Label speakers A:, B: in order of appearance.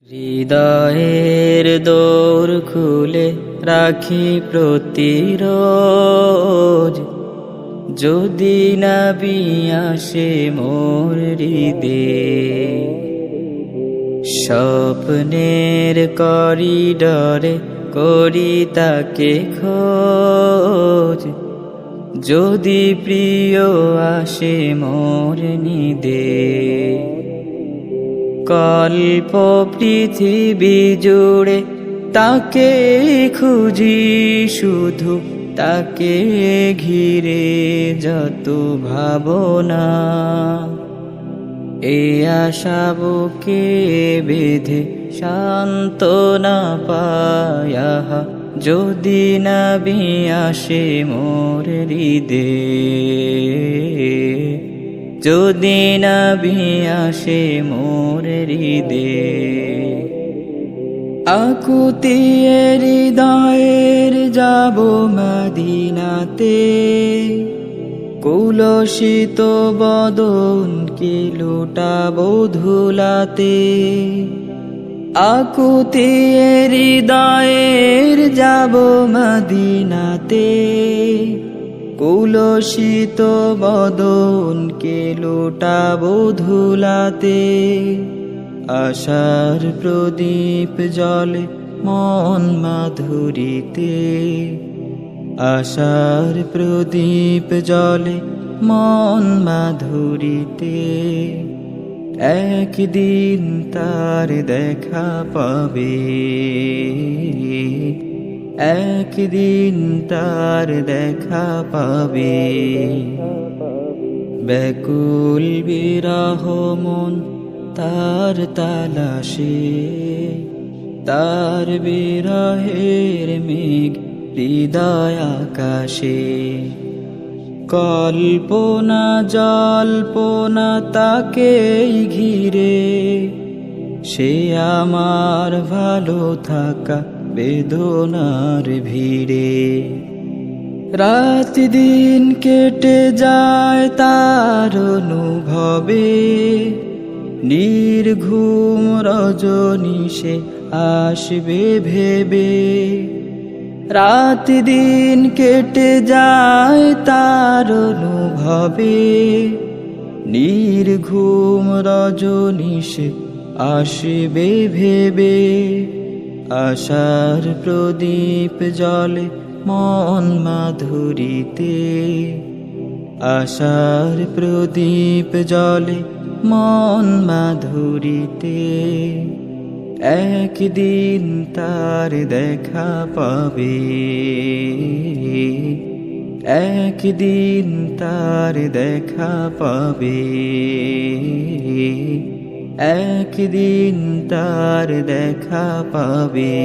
A: হৃদয়ের দোর খুলে রাখি প্রতিরোজ, যদি নবী আসে মোর হৃদে। স্বপ্নের করিডরে করি তাকে খোঁজ, যদি প্রিয় আসে মোর নিদে। কল্প পৃথিবী জুড়ে তাকে খুঁজি, শুধু তাকে ঘিরে যত ভাবনা। এ আশা বুকে বেঁধে সান্ত্বনা পায়া, যদি নবী আসে মোর হৃদে। যদি নবী আসে মোর হৃদে। আকুতি হৃদয়ের যাব মদিনাতে, কুলসিত বদন কি লুটাবো ধুলাতে। আকুতি হৃদয়ের যাব মদিনাতে, কুলসিত বদন কে লুটাবো ধুলাতে। আশার প্রদীপ জ্বলে মন মাধুরীতে, আশার প্রদীপ জ্বলে মন মাধুরীতে। একদিন তার দেখা পাবে, একদিন তার দেখা পাবে। ব্যাকুল বিরহ মন তার তালাশে, তার বিরহের মেঘ হৃদয় আকাশে। কল্পনা জল্পনা তাকেই ঘিরে, সে আমার ভালো থাকা বেদনার ভিড়ে। রাত দিন কেটে যায় তার অনুভবে, নির্ঘুম রজনী সে আসবে ভেবে। রাত দিন কেটে যায় তার অনুভবে, নির্ঘুম রজনী সে আসবে ভেবে। আশার প্রদীপ জ্বলে মন মাধুরীতে, আশার প্রদীপ জ্বলে মন মাধুরীতে। একদিন তার দেখা পাবে, একদিন তার দেখা পাবে, একদিন তার দেখা পাবে।